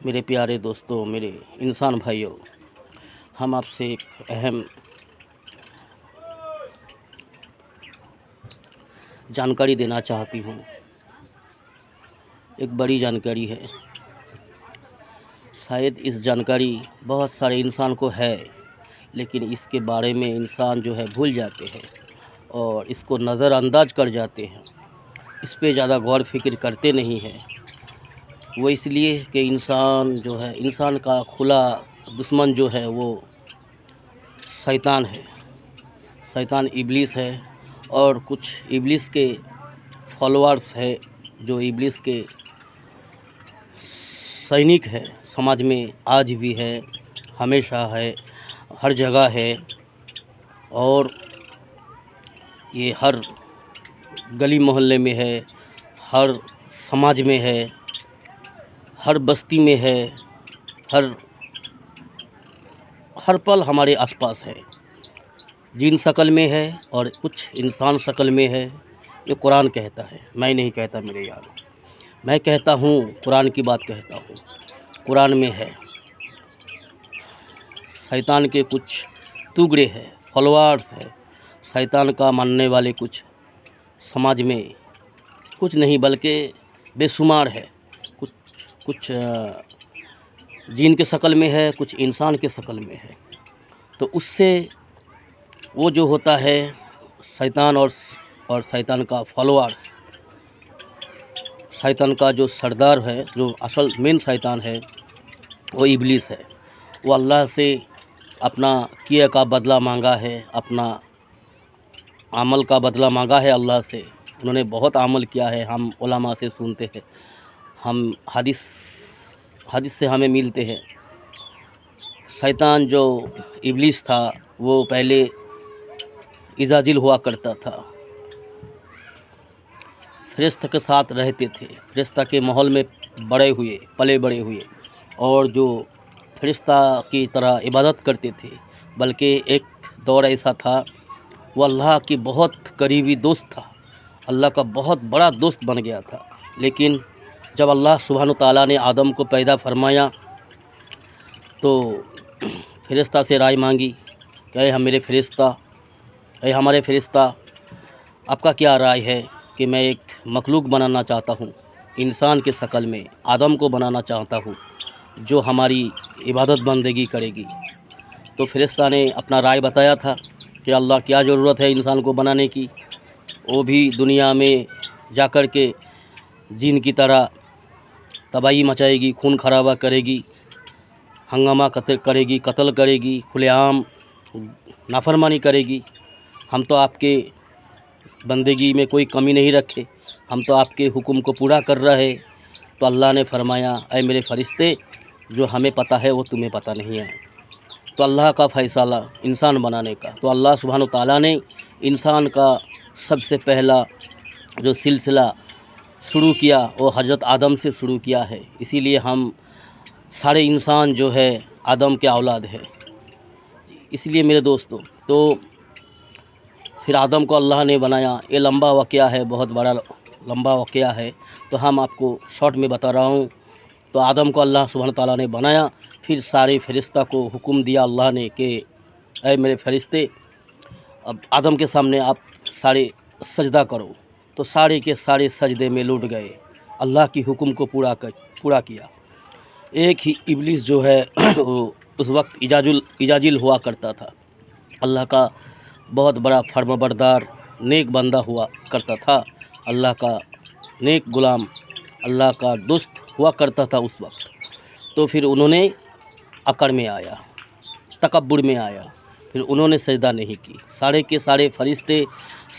मेरे प्यारे दोस्तों, मेरे इंसान भाइयों, हम आपसे एक अहम जानकारी देना चाहती हूँ। एक बड़ी जानकारी है। शायद इस जानकारी बहुत सारे इंसान को है, लेकिन इसके बारे में इंसान जो है भूल जाते हैं और इसको नज़रअंदाज कर जाते हैं। इस पे ज़्यादा गौर फिक्र करते नहीं हैं। वो इसलिए कि इंसान जो है, इंसान का खुला दुश्मन जो है वो शैतान है। शैतान इब्लीस है और कुछ इब्लीस के फॉलोअर्स है जो इब्लीस के सैनिक है। समाज में आज भी है, हमेशा है, हर जगह है और ये हर गली मोहल्ले में है, हर समाज में है, हर बस्ती में है, हर हर पल हमारे आसपास है। जिन शक्ल में है और कुछ इंसान शक्ल में है। ये कुरान कहता है, मैं नहीं कहता मेरे यार। मैं कहता हूँ, कुरान की बात कहता हूँ। कुरान में है शैतान के कुछ टुकड़े हैं, फॉलोअर्स है। शैतान का मानने वाले कुछ समाज में कुछ नहीं बल्कि बेशुमार है। कुछ कुछ जिन के शक्ल में है, कुछ इंसान के शक्ल में है। तो उससे वो जो होता है शैतान और शैतान का फॉलोअर्स, शैतान का जो सरदार है, जो असल मेन शैतान है, वो इब्लीस है। वो अल्लाह से अपना किए का बदला मांगा है, अपना अमल का बदला मांगा है अल्लाह से। उन्होंने बहुत अमल किया है, हम उलमा से सुनते हैं, हम हदीस से हमें मिलते हैं। शैतान जो इब्लीस था वो पहले इजाजिल हुआ करता था, फरिश्ता के साथ रहते थे, फरिश्ता के माहौल में बड़े हुए, पले बड़े हुए और जो फरिश्ता की तरह इबादत करते थे। बल्कि एक दौर ऐसा था वो अल्लाह की बहुत करीबी दोस्त था, अल्लाह का बहुत बड़ा दोस्त बन गया था। लेकिन जब अल्लाह सुब्हान तआला ने आदम को पैदा फरमाया तो फरिश्ता से राय मांगी कि ऐ मेरे फरिश्ता, ऐ हमारे फरिश्ता, आपका क्या राय है कि मैं एक मखलूक बनाना चाहता हूँ, इंसान के शक्ल में आदम को बनाना चाहता हूँ जो हमारी इबादत बंदेगी करेगी। तो फरिश्ता ने अपना राय बताया था कि अल्लाह क्या ज़रूरत है इंसान को बनाने की, वो भी दुनिया में जाकर के जिन की तरह तबाही मचाएगी, खून खराबा करेगी, हंगामा करेगी, कत्ल करेगी, खुलेआम नाफरमानी करेगी। हम तो आपके बंदगी में कोई कमी नहीं रखे, हम तो आपके हुक्म को पूरा कर रहे। तो अल्लाह ने फरमाया, ऐ मेरे फरिश्ते, जो हमें पता है वो तुम्हें पता नहीं है। तो अल्लाह का फ़ैसला इंसान बनाने का, तो अल्लाह सुब्हान तआला ने इंसान का सबसे पहला जो सिलसिला शुरू किया वो हज़रत आदम से शुरू किया है। इसीलिए हम सारे इंसान जो है आदम के औलाद है। इसलिए मेरे दोस्तों, तो फिर आदम को अल्लाह ने बनाया। ये लंबा वाक़या है, बहुत बड़ा लंबा वाक़या है, तो हम आपको शॉर्ट में बता रहा हूँ। तो आदम को अल्लाह सुब्हान तआला ने बनाया, फिर सारे फरिश्ता को हुक्म दिया अल्लाह ने कि ऐ मेरे फरिश्ते, अब आदम के सामने आप सारे सजदा करो। तो सारे के सारे सजदे में लुट गए, अल्लाह की हुक्म को पूरा किया। एक ही इब्लीस जो है वो उस वक्त इजाजिल हुआ करता था, अल्लाह का बहुत बड़ा फर्माबरदार नेक बंदा हुआ करता था, अल्लाह का नेक गुलाम, अल्लाह का दोस्त हुआ करता था उस वक्त। तो फिर उन्होंने अकड़ में आया, तकब्बुर में आया, फिर उन्होंने सजदा नहीं की। सारे के सारे फरिश्ते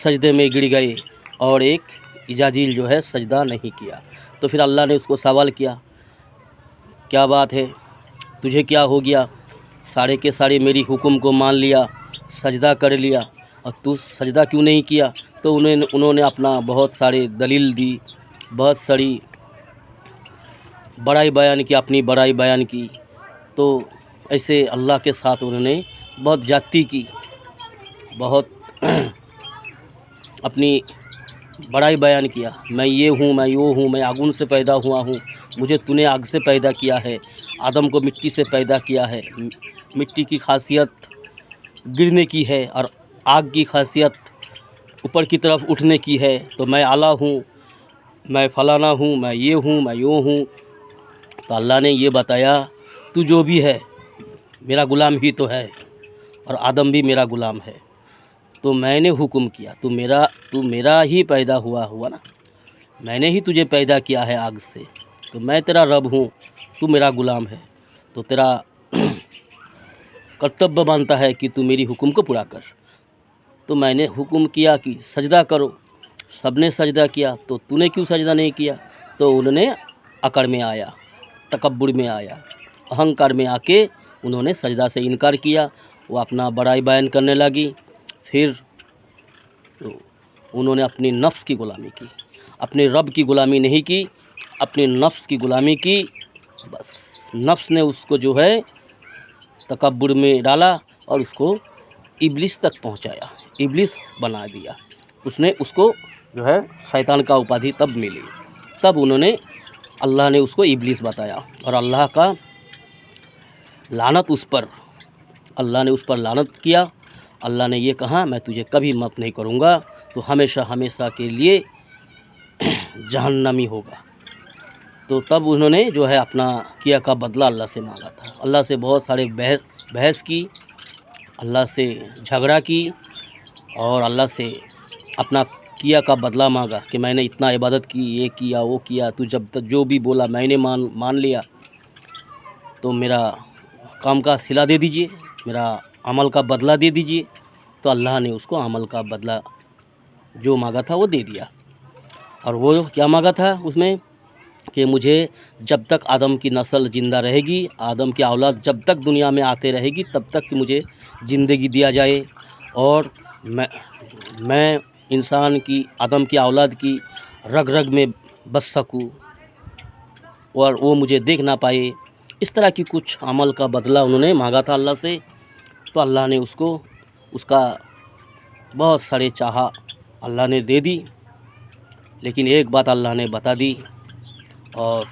सजदे में गिर गए और एक इजाजिल जो है सजदा नहीं किया। तो फिर अल्लाह ने उसको सवाल किया, क्या बात है, तुझे क्या हो गया? सारे के सारे मेरी हुक्म को मान लिया, सजदा कर लिया, और तू सजदा क्यों नहीं किया? तो उन्होंने अपना बहुत सारे दलील दी, बहुत सारी बड़ाई बयान की, अपनी बड़ाई बयान की। तो ऐसे अल्लाह के साथ उन्होंने बहुत ज़्यादती की, बहुत अपनी बड़ाई बयान किया, मैं ये हूँ, मैं वो हूँ, मैं आगुन से पैदा हुआ हूँ, मुझे तूने आग से पैदा किया है, आदम को मिट्टी से पैदा किया है। मिट्टी की खासियत गिरने की है और आग की खासियत ऊपर की तरफ उठने की है। तो मैं आला हूँ, मैं फलाना हूँ, मैं ये हूँ, मैं यूँ हूँ। तो अल्लाह ने ये बताया, तू जो भी है मेरा ग़ुलाम ही तो है और आदम भी मेरा ग़ुलाम है। तो मैंने हुक्म किया, तू मेरा ही पैदा हुआ ना, मैंने ही तुझे पैदा किया है आग से, तो मैं तेरा रब हूँ, तू मेरा ग़ुलाम है। तो तेरा कर्तव्य बनता है कि तू मेरी हुक्म को पूरा कर। तो मैंने हुक्म किया कि सजदा करो, सबने सजदा किया, तो तूने क्यों सजदा नहीं किया? तो उन्होंने अकड़ में आया, तकब्बुर में आया, अहंकार में आके उन्होंने सजदा से इनकार किया। वो अपना बड़ाई बयान करने लगी। फिर तो उन्होंने अपनी नफ्स की ग़ुलामी की, अपने रब की ग़ुलामी नहीं की, अपने नफ्स की ग़ुलामी की। बस नफ्स ने उसको जो है तकब्बुर में डाला और उसको इब्लिस तक पहुंचाया, इब्लिस बना दिया। उसने उसको जो है शैतान का उपाधि तब मिली, तब अल्लाह ने उसको इब्लिस बताया और अल्लाह का लानत उस पर, अल्लाह ने उस पर लानत किया। अल्लाह ने ये कहा, मैं तुझे कभी माफ़ नहीं करूँगा, तो हमेशा हमेशा के लिए जहन्नमी होगा। तो तब उन्होंने जो है अपना किया का बदला अल्लाह से मांगा था। अल्लाह से बहुत सारे बहस की, अल्लाह से झगड़ा की और अल्लाह से अपना किया का बदला मांगा कि मैंने इतना इबादत की, ये किया, वो किया, तू जब तक जो भी बोला मैंने मान लिया, तो मेरा काम का सिला दे दीजिए, मेरा अमल का बदला दे दीजिए। तो अल्लाह ने उसको अमल का बदला जो मांगा था वो दे दिया। और वो क्या मांगा था उसमें कि मुझे जब तक आदम की नस्ल ज़िंदा रहेगी, आदम की औलाद जब तक दुनिया में आते रहेगी, तब तक मुझे ज़िंदगी दिया जाए और मैं इंसान की, आदम की औलाद की रग रग में बस सकूं और वो मुझे देख ना पाए। इस तरह की कुछ अमल का बदला उन्होंने मांगा था अल्लाह से। तो अल्लाह ने उसको उसका बहुत सारे चाहा अल्लाह ने दे दी। लेकिन एक बात अल्लाह ने बता दी और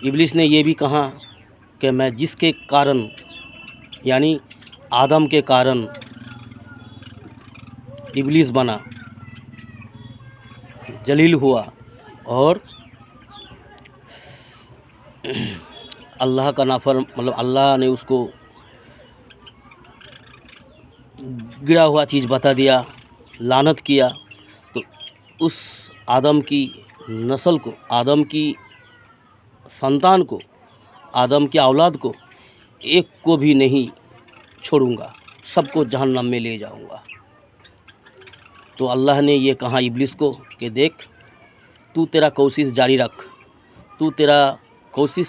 इब्लिस ने ये भी कहा कि मैं जिसके कारण, यानी आदम के कारण इब्लिस बना, जलील हुआ और अल्लाह का मतलब अल्लाह ने उसको गिरा हुआ चीज़ बता दिया, लानत किया। तो उस आदम की नस्ल को, आदम की संतान को, आदम की औलाद को एक को भी नहीं छोड़ूंगा, सबको जहन्नम में ले जाऊंगा। तो अल्लाह ने ये कहा इब्लिस को कि देख, तू तेरा कोशिश जारी रख, तू तेरा कोशिश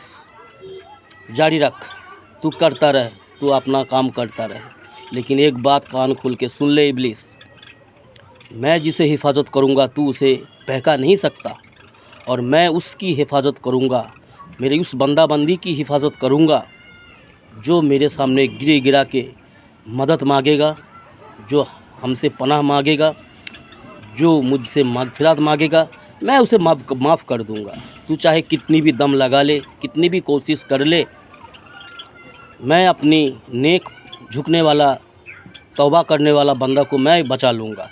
जारी रख, तू करता रह, तू अपना काम करता रह। लेकिन एक बात कान खोल के सुन ले इब्लिस, मैं जिसे हिफाजत करूँगा तू उसे बहका नहीं सकता, और मैं उसकी हिफाजत करूँगा, मेरे उस बंदा बंदी की हिफाजत करूँगा जो मेरे सामने गिरे गिरा के मदद मांगेगा, जो हमसे पनाह मांगेगा, जो मुझसे मग़फ़िरत मांगेगा, मैं उसे माफ़ कर दूँगा। तू चाहे कितनी भी दम लगा ले, कितनी भी कोशिश कर ले, मैं अपनी नेक झुकने वाला, तौबा करने वाला बंदा को मैं बचा लूँगा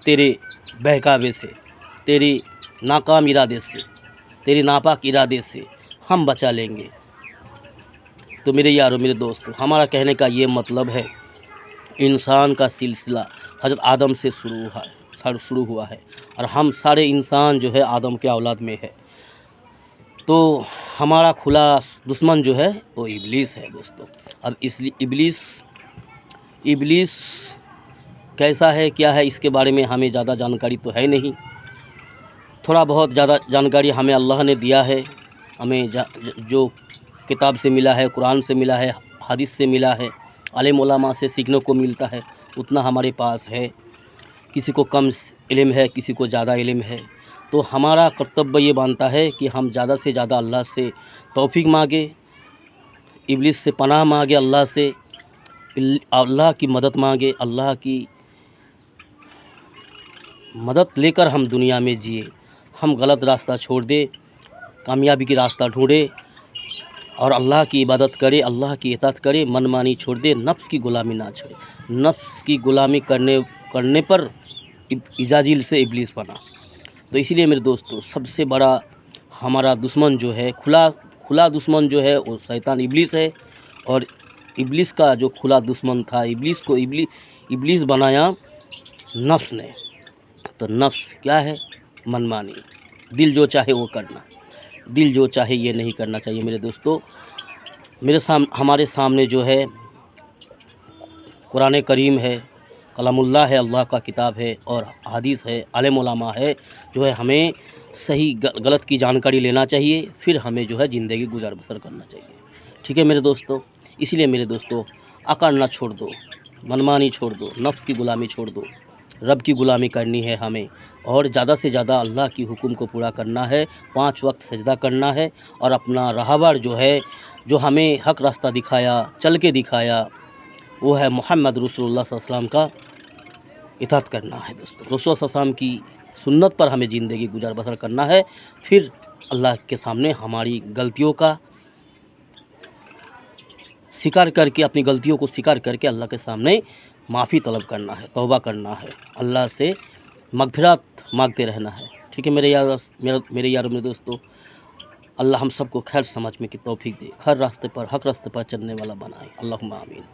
तेरे बहकावे से, तेरी नाकाम इरादे से, तेरी नापाक इरादे से हम बचा लेंगे। तो मेरे यारों, मेरे दोस्तों, हमारा कहने का ये मतलब है, इंसान का सिलसिला हज़रत आदम से शुरू हुआ है और हम सारे इंसान जो है आदम के औलाद में है। तो हमारा खुला दुश्मन जो है वो इब्लिस है दोस्तों। अब इसलिए इब्लिस कैसा है, क्या है, इसके बारे में हमें ज़्यादा जानकारी तो है नहीं। थोड़ा बहुत ज़्यादा जानकारी हमें अल्लाह ने दिया है, हमें जो किताब से मिला है, कुरान से मिला है, हदीस से मिला है, आलिम उलमा से सीखने को मिलता है, उतना हमारे पास है। किसी को कम इल्म है, किसी को ज़्यादा इल्म है। तो हमारा कर्तव्य ये बनता है कि हम ज़्यादा से ज़्यादा अल्लाह से तौफीक मांगे, इब्लिस से पनाह मांगे, अल्लाह से अल्लाह की मदद मांगे, अल्लाह की मदद लेकर हम दुनिया में जिए, हम गलत रास्ता छोड़ दें। कामयाबी की रास्ता ढूंढे और अल्लाह की इबादत करे, अल्लाह की इताअत करे, मनमानी छोड़ दे, नफ्स की ग़ुलामी ना छोड़े। नफ्स की ग़ुलामी करने पर इजाजिल से इब्लीस बना। तो इसीलिए मेरे दोस्तों, सबसे बड़ा हमारा दुश्मन जो है, खुला दुश्मन जो है, वो शैतान इब्लीस है। और इब्लीस का जो खुला दुश्मन था, इब्लीस को इब्लीस बनाया नफ्स ने। तो नफ्स क्या है? मनमानी, दिल जो चाहे वो करना, दिल जो चाहे ये नहीं करना चाहिए। मेरे दोस्तों, हमारे सामने जो है कुरान करीम है, कलामुल्लाह है, अल्लाह का किताब है, और हदीस है, आलिम उलमा है, जो है हमें सही गलत की जानकारी लेना चाहिए, फिर हमें जो है ज़िंदगी गुजर बसर करना चाहिए। ठीक है मेरे दोस्तों, इसलिए मेरे दोस्तों, अकड़ ना छोड़ दो, मनमानी छोड़ दो, नफ्स की ग़ुलामी छोड़ दो, रब की ग़ुलामी करनी है हमें, और ज़्यादा से ज़्यादा अल्लाह की हुक्म को पूरा करना है, 5 वक्त सजदा करना है, और अपना राहबर जो है, जो हमें हक रास्ता दिखाया, चल के दिखाया, वो है मोहम्मद रसूलुल्लाह सल्लल्लाहु अलैहि वसल्लम का इताअत करना है। दोस्तों, रसूल सल्लल्लाहु अलैहि वसल्लम की सुन्नत पर हमें ज़िंदगी गुजर बसर करना है। फिर अल्लाह के सामने हमारी गलतियों का स्वीकार करके, अपनी गलतियों को स्वीकार करके अल्लाह के सामने माफ़ी तलब करना है, तौबा करना है, अल्लाह से मग़फ़िरत मांगते रहना है। ठीक है मेरे यारों मेरे दोस्तों, अल्लाह हम सबको खैर समझ में की तौफीक दे, खैर रास्ते पर, हक रास्ते पर चलने वाला बनाए। अल्लाहुम्मा आमीन।